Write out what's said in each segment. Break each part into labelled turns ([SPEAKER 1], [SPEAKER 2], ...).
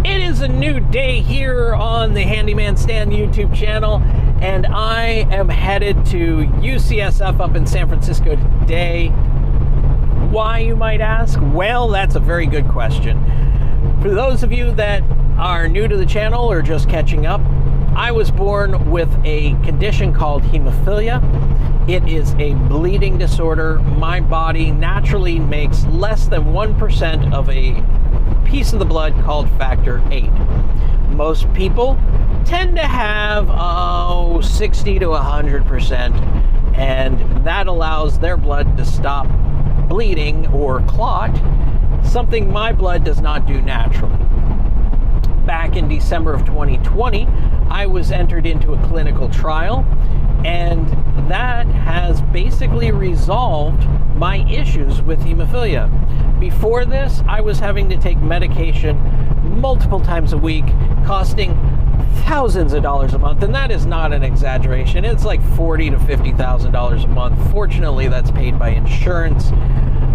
[SPEAKER 1] It is a new day here on the Handyman Stand YouTube channel, and I am headed to UCSF up in San Francisco today. Why, you might ask? Well, that's a very good question. For those of you that are new to the channel or just catching up, I was born with a condition called hemophilia. It is a bleeding disorder. My body naturally makes less than 1% of a piece of the blood called factor VIII. Most people tend to have 60 to 100%, and that allows their blood to stop bleeding or clot, something my blood does not do naturally. Back in December of 2020, I was entered into a clinical trial, and that has basically resolved my issues with hemophilia. Before this, I was having to take medication multiple times a week, costing thousands of dollars a month, and that is not an exaggeration. It's like $40,000 to $50,000 a month. Fortunately, that's paid by insurance.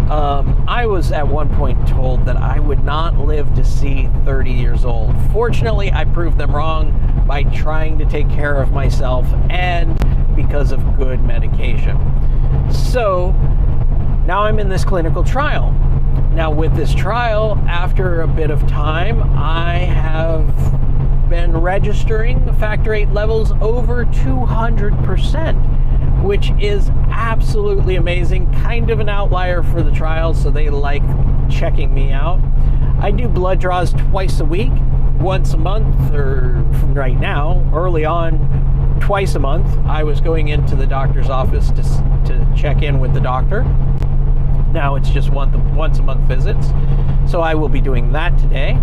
[SPEAKER 1] I was at one point told that I would not live to see 30 years old. Fortunately, I proved them wrong by trying to take care of myself and because of good medication. So now I'm in this clinical trial. Now with this trial, after a bit of time, I have been registering factor VIII levels over 200%, which is absolutely amazing. Kind of an outlier for the trial, so they like checking me out. I do blood draws twice a week, once a month, or right now, early on, twice a month. I was going into the doctor's office to check in with the doctor. Now it's just once a month visits, so I will be doing that today.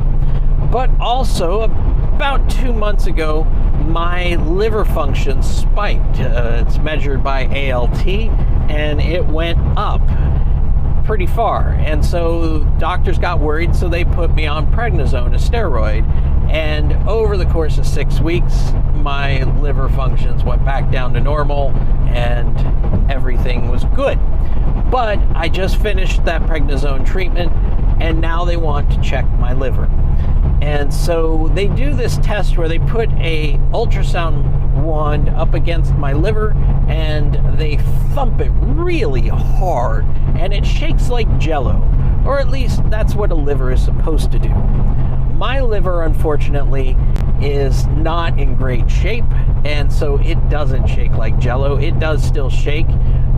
[SPEAKER 1] But also, about 2 months ago, my liver function spiked. It's measured by ALT, and it went up pretty far. And so doctors got worried, so they put me on prednisone, a steroid. And over the course of 6 weeks, my liver functions went back down to normal, and everything was good. But I just finished that prednisone treatment, and now they want to check my liver. And so they do this test where they put a ultrasound wand up against my liver, and they thump it really hard, and it shakes like jello, or at least that's what a liver is supposed to do. My liver, unfortunately, is not in great shape, and so it doesn't shake like jello. It does still shake.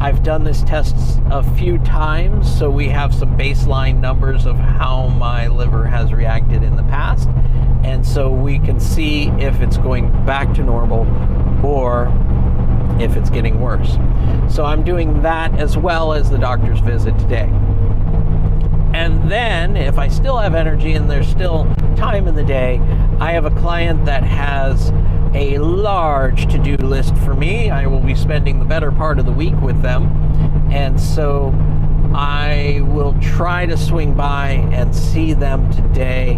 [SPEAKER 1] I've done this test a few times, so we have some baseline numbers of how my liver has reacted in the past, and so we can see if it's going back to normal or if it's getting worse. So I'm doing that as well as the doctor's visit today. And then, if I still have energy and there's still time in the day, I have a client that has a large to-do list for me. I will be spending the better part of the week with them, and so I will try to swing by and see them today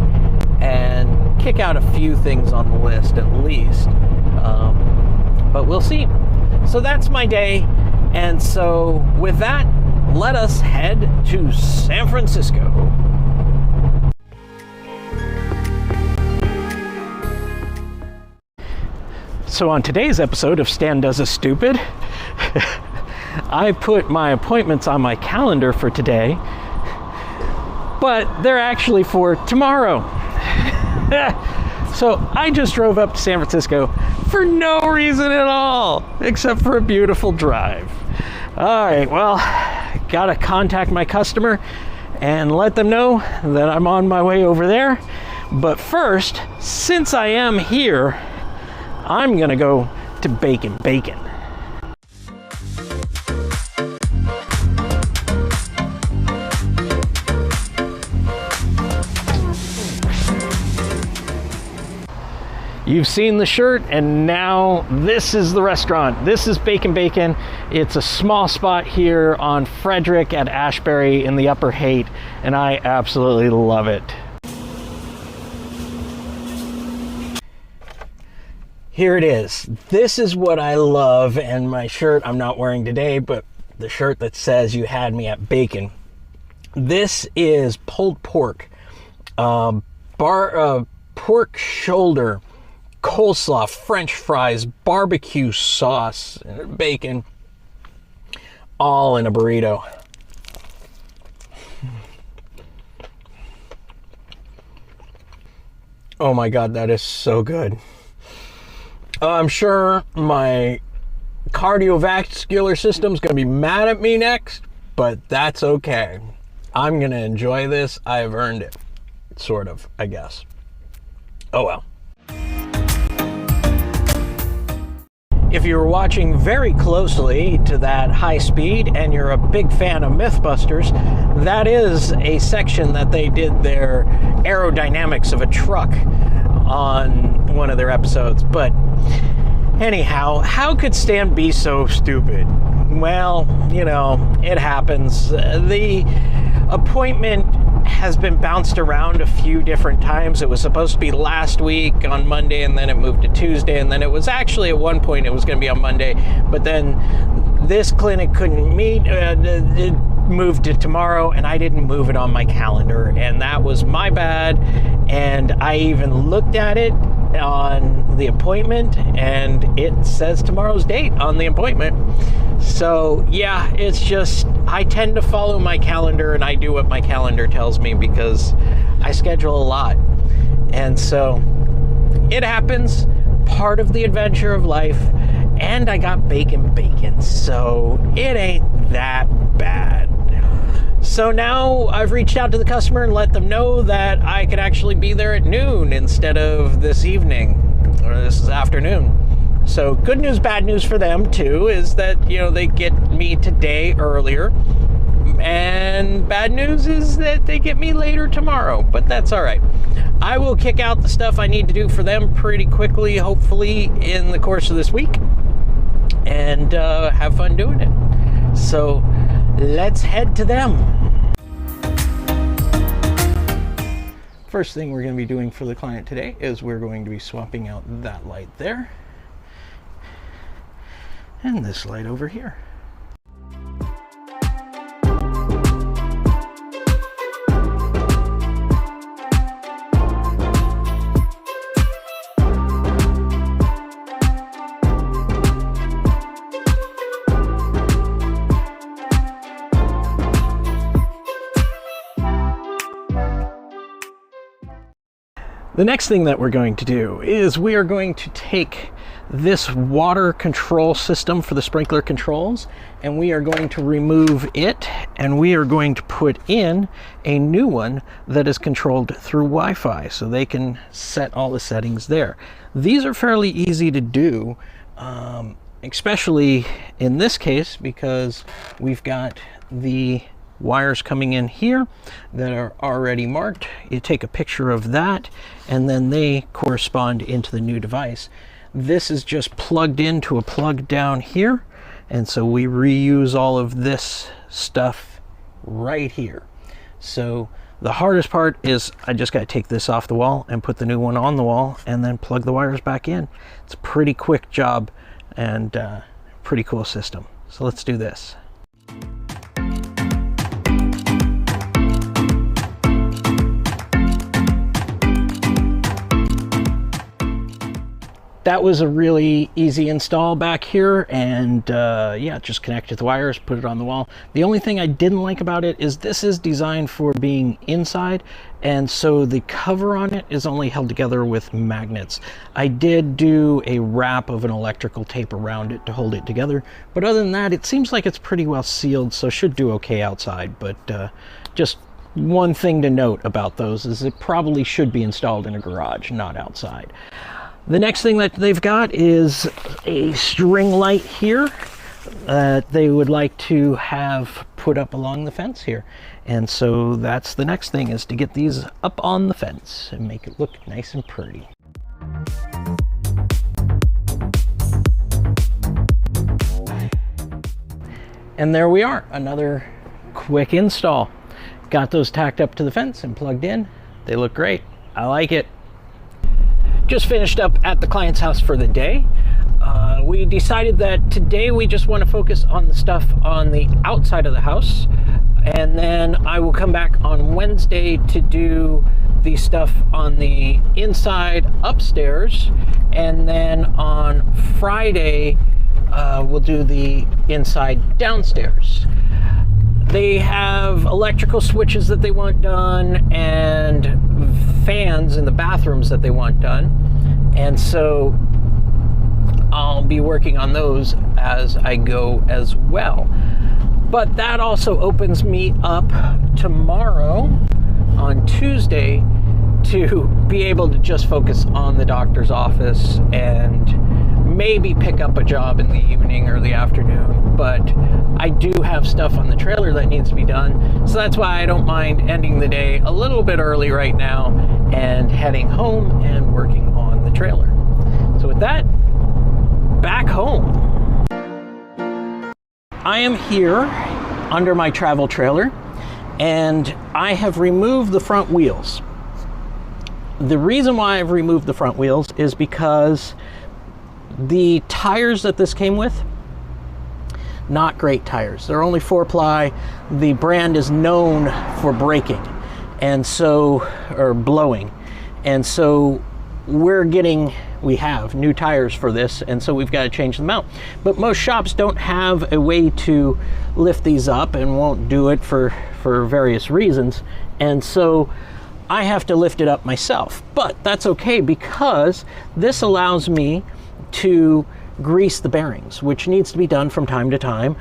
[SPEAKER 1] and kick out a few things on the list at least, but we'll see. So that's my day, and so with that, let us head to San Francisco. So on today's episode of Stan Does a Stupid, I put my appointments on my calendar for today, but they're actually for tomorrow. So I just drove up to San Francisco for no reason at all, except for a beautiful drive. All right, well, gotta contact my customer and let them know that I'm on my way over there. But first, since I am here, I'm gonna go to Bacon. You've seen the shirt, and now this is the restaurant. This is Bacon. It's a small spot here on Frederick at Ashbury in the Upper Haight, and I absolutely love it. Here it is. This is what I love, and my shirt I'm not wearing today, but the shirt that says "You had me at bacon." This is pulled pork, pork shoulder, coleslaw, French fries, barbecue sauce, and bacon, all in a burrito. Oh my God, that is so good. I'm sure my cardiovascular system's gonna be mad at me next, but that's okay. I'm gonna enjoy this. I've earned it. Sort of, I guess. Oh well. If you were watching very closely to that high speed and you're a big fan of Mythbusters, that is a section that they did their aerodynamics of a truck on one of their episodes. But anyhow, how could Stan be so stupid? Well, you know, it happens. The appointment has been bounced around a few different times. It was supposed to be last week on Monday, and then it moved to Tuesday, and then it was actually at one point it was going to be on Monday, but then this clinic couldn't meet. It moved to tomorrow, and I didn't move it on my calendar, and that was my bad. And I even looked at it on the appointment, and it says tomorrow's date on the appointment. So yeah, it's just, I tend to follow my calendar, and I do what my calendar tells me because I schedule a lot. And so it happens, part of the adventure of life, and I got bacon, so it ain't that bad. So now I've reached out to the customer and let them know that I could actually be there at noon instead of this evening, or this afternoon. So good news, bad news for them too, is that, you know, they get me today earlier. And bad news is that they get me later tomorrow, but that's all right. I will kick out the stuff I need to do for them pretty quickly, hopefully in the course of this week, and have fun doing it. So let's head to them. First thing we're going to be doing for the client today is we're going to be swapping out that light there and this light over here. The next thing that we're going to do is we are going to take this water control system for the sprinkler controls, and we are going to remove it, and we are going to put in a new one that is controlled through Wi-Fi, so they can set all the settings there. These are fairly easy to do, especially in this case because we've got the wires coming in here that are already marked. You take a picture of that, and then they correspond into the new device. This is just plugged into a plug down here, and so we reuse all of this stuff right here. So the hardest part is I just got to take this off the wall and put the new one on the wall and then plug the wires back in. It's a pretty quick job and pretty cool system. So let's do this. That was a really easy install back here, and yeah, just connected the wires, put it on the wall. The only thing I didn't like about it is this is designed for being inside, and so the cover on it is only held together with magnets. I did do a wrap of an electrical tape around it to hold it together, but other than that, it seems like it's pretty well sealed, so should do okay outside. But just one thing to note about those is it probably should be installed in a garage, not outside. The next thing that they've got is a string light here that they would like to have put up along the fence here. And so that's the next thing, is to get these up on the fence and make it look nice and pretty. And there we are, another quick install. Got those tacked up to the fence and plugged in. They look great. I like it. Just finished up at the client's house for the day. We decided that today we just want to focus on the stuff on the outside of the house. And then I will come back on Wednesday to do the stuff on the inside upstairs. And then on Friday, we'll do the inside downstairs. They have electrical switches that they want done and fans in the bathrooms that they want done. And so I'll be working on those as I go as well. But that also opens me up tomorrow on Tuesday to be able to just focus on the doctor's office and maybe pick up a job in the evening or the afternoon. But I do have stuff on the trailer that needs to be done. So that's why I don't mind ending the day a little bit early right now and heading home and working on the trailer. So with that, back home. I am here under my travel trailer and I have removed the front wheels. The reason why I've removed the front wheels is because the tires that this came with, not great tires. They're only 4-ply. The brand is known for braking and so, or blowing. And so we have new tires for this, and so we've got to change them out. But most shops don't have a way to lift these up and won't do it for various reasons. And so I have to lift it up myself. But that's okay because this allows me to grease the bearings, which needs to be done from time to time.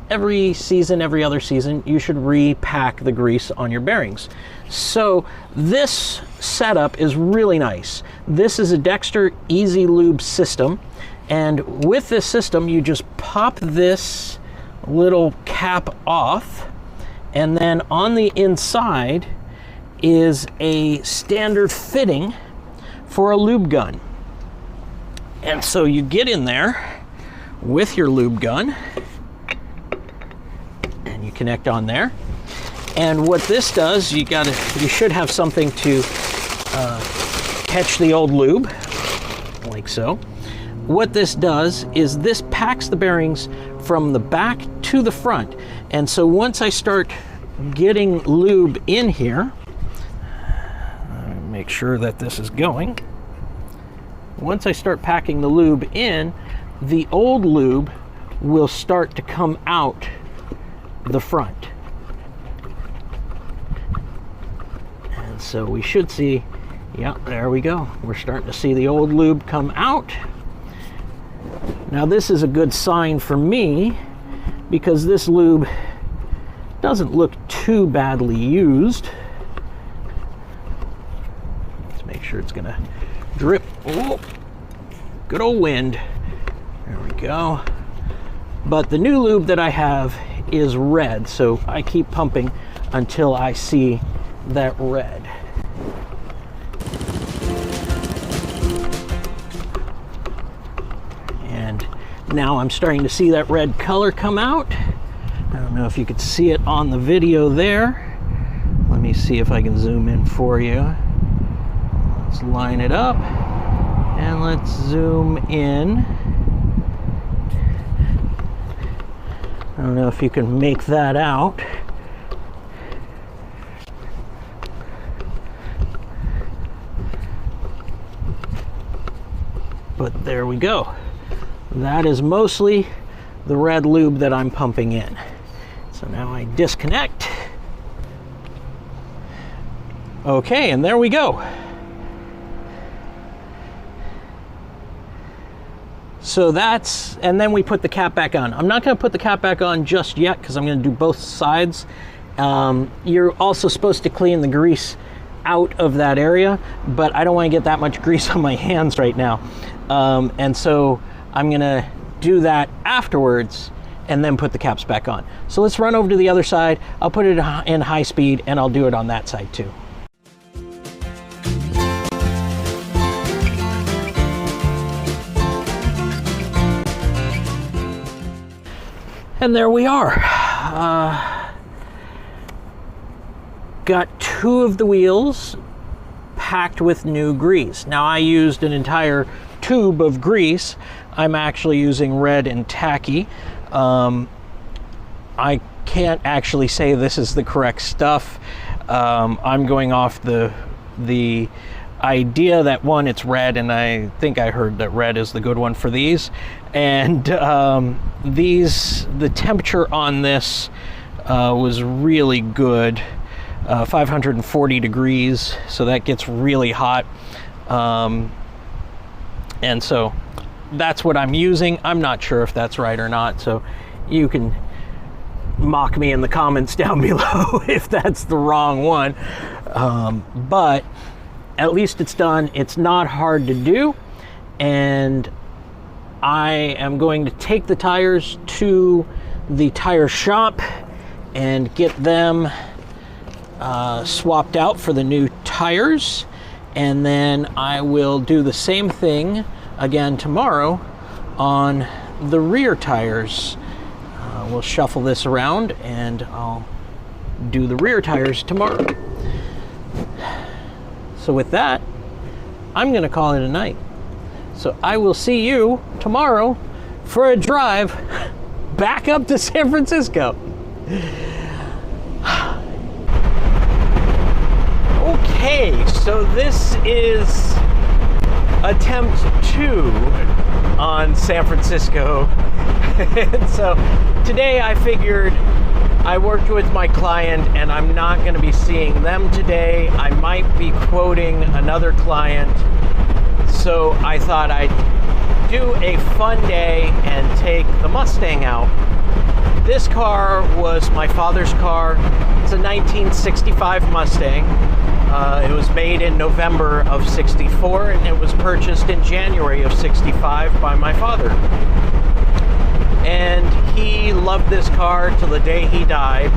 [SPEAKER 1] Every season, every other season, you should repack the grease on your bearings. So this setup is really nice. This is a Dexter Easy Lube system, and with this system you just pop this little cap off, and then on the inside is a standard fitting for a lube gun. And so you get in there with your lube gun and you connect on there. And what this does, you should have something to catch the old lube, like so. What this does is this packs the bearings from the back to the front. And so once I start getting lube in here, make sure that this is going. Once I start packing the lube in, the old lube will start to come out the front. And so we should see, yeah, there we go. We're starting to see the old lube come out. Now this is a good sign for me because this lube doesn't look too badly used. Let's make sure it's gonna drip. Oh, good old wind. There we go. But the new lube that I have is red, so I keep pumping until I see that red. And now I'm starting to see that red color come out. I don't know if you could see it on the video there. Let me see if I can zoom in for you. Let's line it up and let's zoom in. I don't know if you can make that out. But there we go. That is mostly the red lube that I'm pumping in. So now I disconnect. Okay, and there we go. So that's, and then we put the cap back on. I'm not going to put the cap back on just yet because I'm going to do both sides. You're also supposed to clean the grease out of that area, but I don't want to get that much grease on my hands right now. And so I'm going to do that afterwards and then put the caps back on. So let's run over to the other side. I'll put it in high speed and I'll do it on that side too. And there we are. Got 2 of the wheels packed with new grease. Now I used an entire tube of grease. I'm actually using red and tacky. I can't actually say this is the correct stuff. I'm going off the idea that, one, it's red, and I think I heard that red is the good one for these. And the temperature on this was really good, 540 degrees, so that gets really hot. And so that's what I'm using. I'm not sure if that's right or not, so you can mock me in the comments down below if that's the wrong one. But at least it's done. It's not hard to do, and I am going to take the tires to the tire shop and get them swapped out for the new tires, and then I will do the same thing again tomorrow on the rear tires. We'll shuffle this around and I'll do the rear tires tomorrow. So with that, I'm going to call it a night. So I will see you tomorrow for a drive back up to San Francisco. Okay, so this is attempt 2 on San Francisco. And so today I figured, I worked with my client and I'm not going to be seeing them today. I might be quoting another client. So I thought I'd do a fun day and take the Mustang out. This car was my father's car. It's a 1965 Mustang. It was made in November of 64, and it was purchased in January of 65 by my father. And he loved this car till the day he died.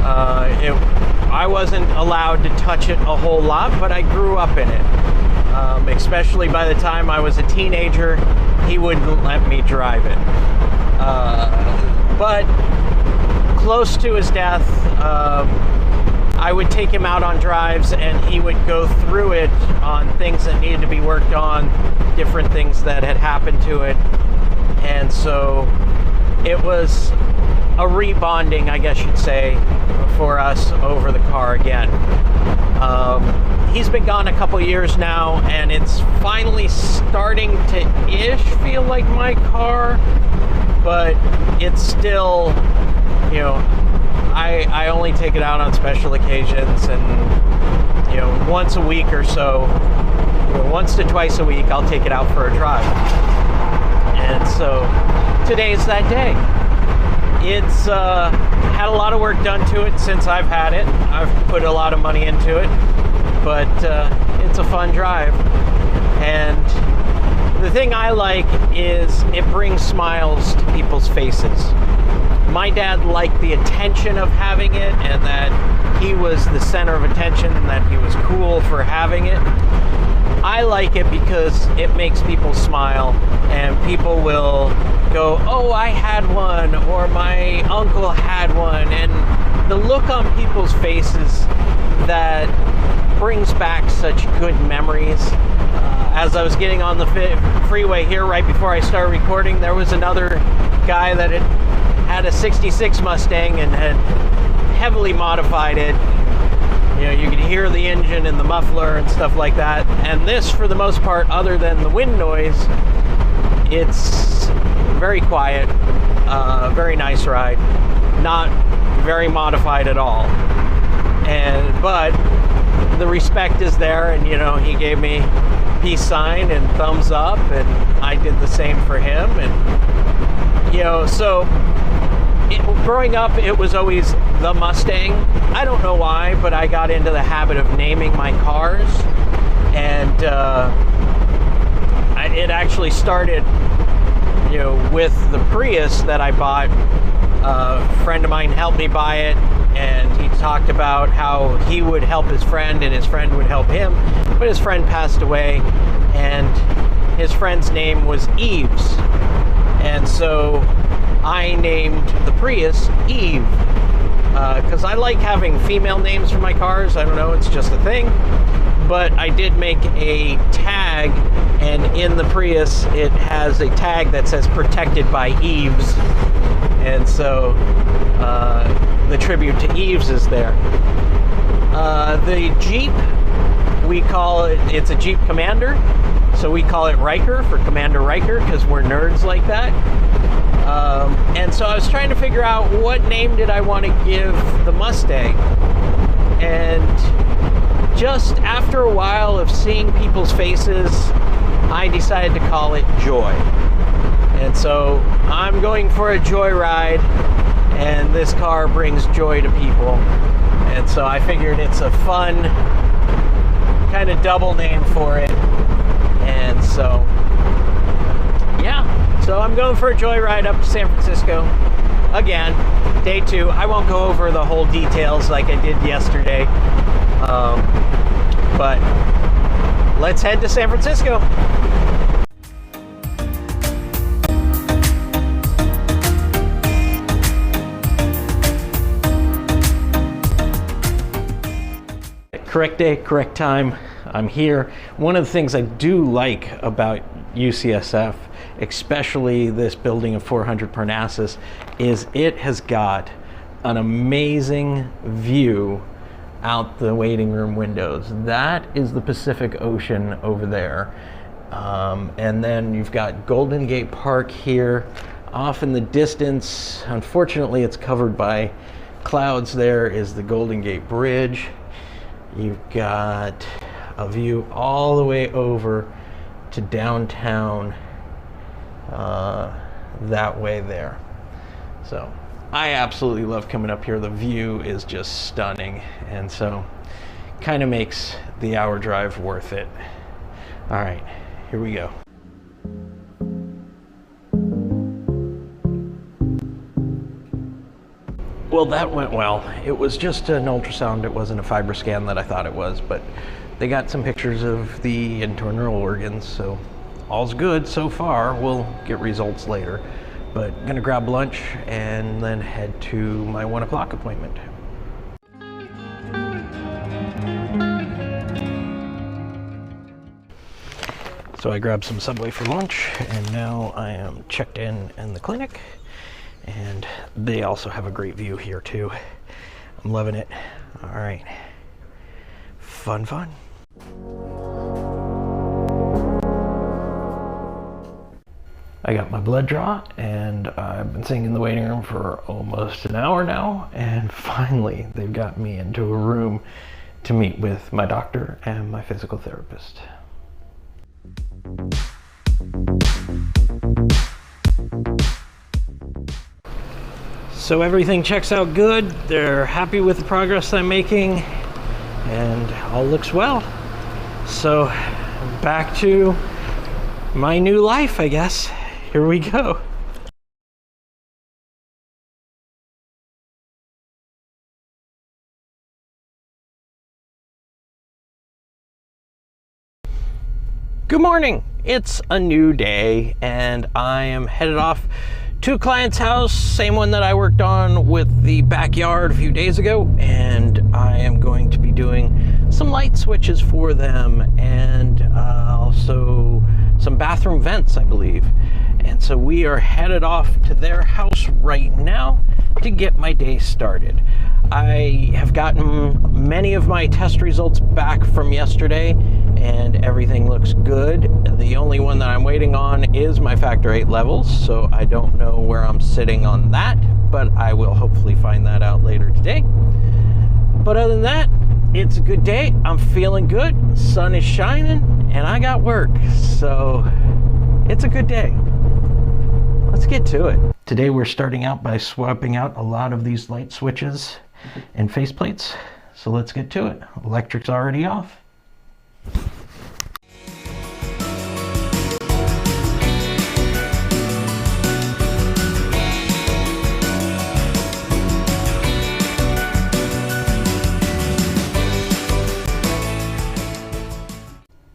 [SPEAKER 1] I wasn't allowed to touch it a whole lot, but I grew up in it. Especially by the time I was a teenager, he wouldn't let me drive it. But close to his death, I would take him out on drives and he would go through it on things that needed to be worked on, different things that had happened to it. And so it was a rebonding, I guess you'd say, for us over the car again. He's been gone a couple years now, and it's finally starting to feel like my car, but it's still, you know, I only take it out on special occasions, and, you know, once a week or so, once to twice a week, I'll take it out for a drive. And so today's that day. It's had a lot of work done to it since I've had it. I've put a lot of money into it, but it's a fun drive. And the thing I like is it brings smiles to people's faces. My dad liked the attention of having it, and that he was the center of attention, and that he was cool for having it. I like it because it makes people smile, and people will go, "Oh, I had one," or "My uncle had one," and the look on people's faces that brings back such good memories. As I was getting on the freeway here right before I started recording, there was another guy that had a 66 Mustang and had heavily modified it. You know, you could hear the engine and the muffler and stuff like that. And this, for the most part, other than the wind noise, it's very quiet, very nice ride, not very modified at all. But the respect is there, and, you know, he gave me peace sign and thumbs up, and I did the same for him. And, you know, so growing up, it was always the Mustang. I don't know why, but I got into the habit of naming my cars, and it actually started, you know, with the Prius that I bought. A friend of mine helped me buy it, and he talked about how he would help his friend and his friend would help him, but his friend passed away, and his friend's name was Eves, and so I named the Prius Eve, because I like having female names for my cars. I don't know, it's just a thing. But I did make a tag tag, and in the Prius it has a tag that says protected by Eaves, and so the tribute to Eaves is there. The Jeep, we call it, it's a Jeep Commander, so we call it Riker for Commander Riker because we're nerds like that. And so I was trying to figure out what name did I want to give the Mustang, and just after a while of seeing people's faces, I decided to call it Joy. And so I'm going for a joyride, and this car brings joy to people. And so I figured it's a fun kind of double name for it. And so, yeah. So I'm going for a joyride up to San Francisco. Again, day 2. I won't go over the whole details like I did yesterday. But let's head to San Francisco. Correct day, correct time. I'm here. One of the things I do like about UCSF, especially this building of 400 Parnassus, is it has got an amazing view out the waiting room windows. That is the Pacific Ocean over there. And then you've got Golden Gate Park here. Off in the distance, unfortunately it's covered by clouds, there is the Golden Gate Bridge. You've got a view all the way over to downtown that way there. So I absolutely love coming up here. The view is just stunning, and so kind of makes the hour drive worth it. All right, here we go. Well, that went well. It was just an ultrasound. It wasn't a fiber scan that I thought it was, but they got some pictures of the internal organs, so all's good so far. We'll get results later, but gonna grab lunch and then head to my 1 o'clock appointment. So I grabbed some Subway for lunch, and now I am checked in the clinic. And they also have a great view here too. I'm loving it. All right, fun. I got my blood draw, and I've been sitting in the waiting room for almost an hour now, and finally they've got me into a room to meet with my doctor and my physical therapist. So everything checks out good. They're happy with the progress I'm making, and all looks well. So back to my new life, I guess. Here we go. Good morning. It's a new day, and I am headed off to a client's house, same one that I worked on with the backyard a few days ago, and I am going to be doing some light switches for them, and also some bathroom vents, I believe. And so we are headed off to their house right now to get my day started. I have gotten many of my test results back from yesterday, and everything looks good. The only one that I'm waiting on is my factor 8 levels, so I don't know where I'm sitting on that, but I will hopefully find that out later today. But other than that, it's a good day. I'm feeling good. Sun is shining, and I got work, so it's a good day. Let's get to it. Today we're starting out by swapping out a lot of these light switches and faceplates, so let's get to it. Electric's already off.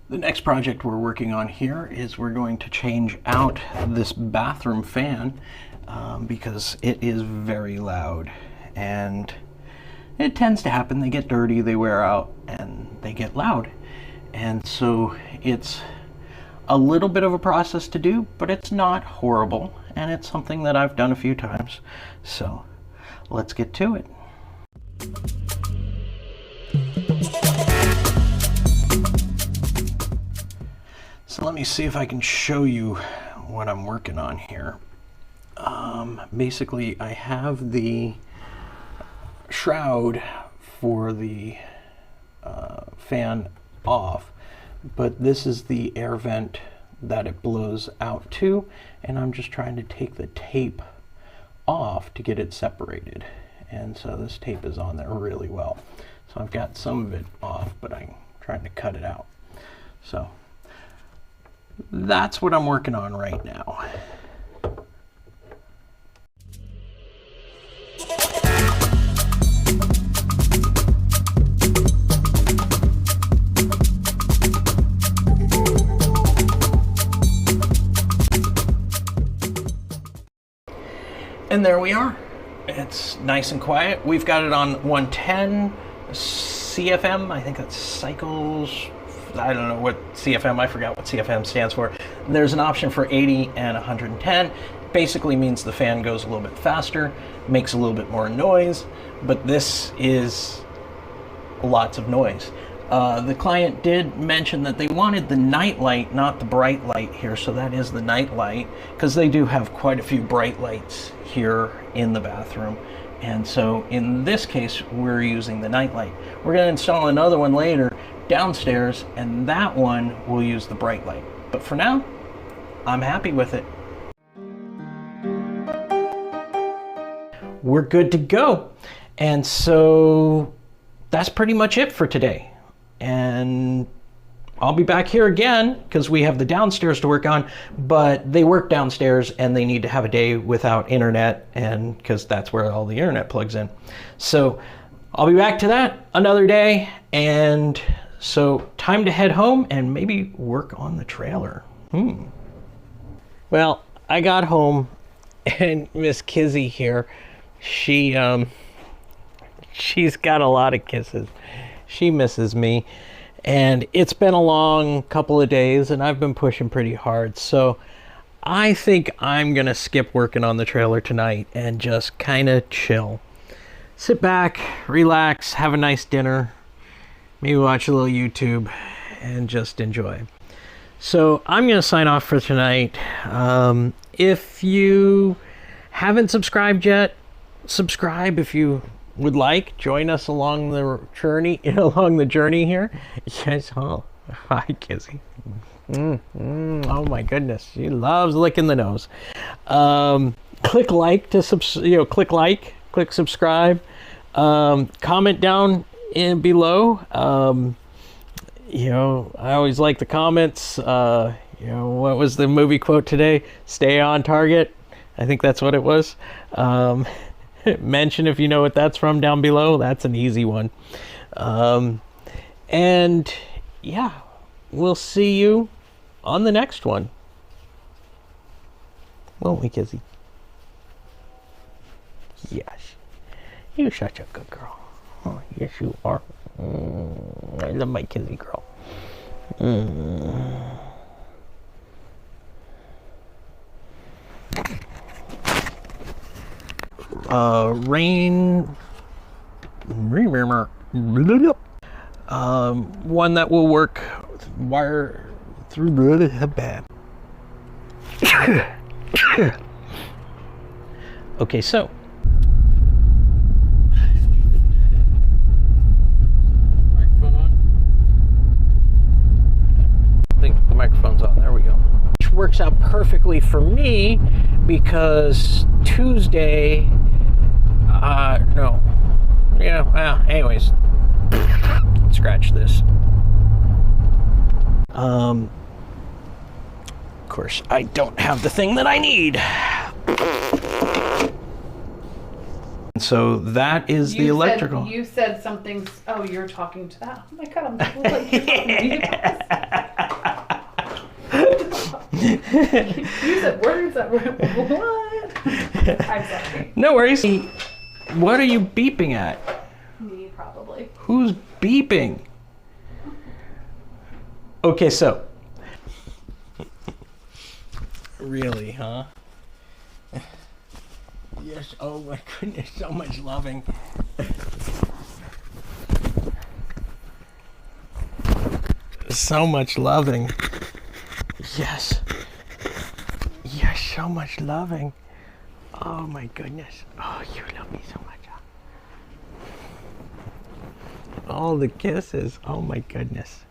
[SPEAKER 1] The next project we're working on here is we're going to change out this bathroom fan because it is very loud, and it tends to happen. They get dirty, they wear out, and they get loud. And so it's a little bit of a process to do, but it's not horrible, and it's something that I've done a few times. So let's get to it. So let me see if I can show you what I'm working on here. Basically, I have the shroud for the fan off, but this is the air vent that it blows out to, and I'm just trying to take the tape off to get it separated. And so this tape is on there really well. So I've got some of it off, but I'm trying to cut it out. So that's what I'm working on right now. And there we are. It's nice and quiet. We've got it on 110 CFM. I think that's cycles. I don't know what CFM, I forgot what CFM stands for. There's an option for 80 and 110. Basically means the fan goes a little bit faster, makes a little bit more noise, but this is lots of noise. The client did mention that they wanted the night light, not the bright light here, so that is the night light, because they do have quite a few bright lights here in the bathroom. And so in this case, we're using the night light. We're going to install another one later downstairs, and that one will use the bright light. But for now, I'm happy with it. We're good to go. And so that's pretty much it for today. And I'll be back here again because we have the downstairs to work on, but they work downstairs and they need to have a day without internet, and because that's where all the internet plugs in. So I'll be back to that another day. And so time to head home and maybe work on the trailer. Well, I got home and Miss Kizzy here, she's got a lot of kisses. She misses me, and it's been a long couple of days and I've been pushing pretty hard. So I think I'm gonna skip working on the trailer tonight and just kind of chill. Sit back, relax, have a nice dinner, maybe watch a little YouTube and just enjoy. So I'm gonna sign off for tonight. If you haven't subscribed yet, subscribe if you would like. Join us along the journey here. Yes. Oh, hi, Kizzy. Oh my goodness, she loves licking the nose. Click like to click subscribe. Comment down below. I always like the comments. What was the movie quote today? Stay on target. I think that's what it was. Mention if you know what that's from down below. That's an easy one. And yeah, we'll see you on the next one. Won't we, Kizzy? Yes. You're such a good girl. Oh, yes, you are. I love my Kizzy girl. One that will work wire through the bed. Okay, so microphone on? I think the microphone's on. There we go. Which works out perfectly for me because Tuesday. No. Yeah, well, anyways. Scratch this. Of course, I don't have the thing that I need. So that is the electrical.
[SPEAKER 2] You said something. Oh, you're talking to that. Oh my god, I'm like, you're talking to you. You said words that were what? I'm sorry.
[SPEAKER 1] No worries. What are you beeping at?
[SPEAKER 2] Me, probably.
[SPEAKER 1] Who's beeping? Okay, so Really, huh? Yes, oh my goodness, so much loving. So much loving. Yes. Yes, so much loving. Oh my goodness. Oh, you love me so much. Huh? All the kisses. Oh my goodness.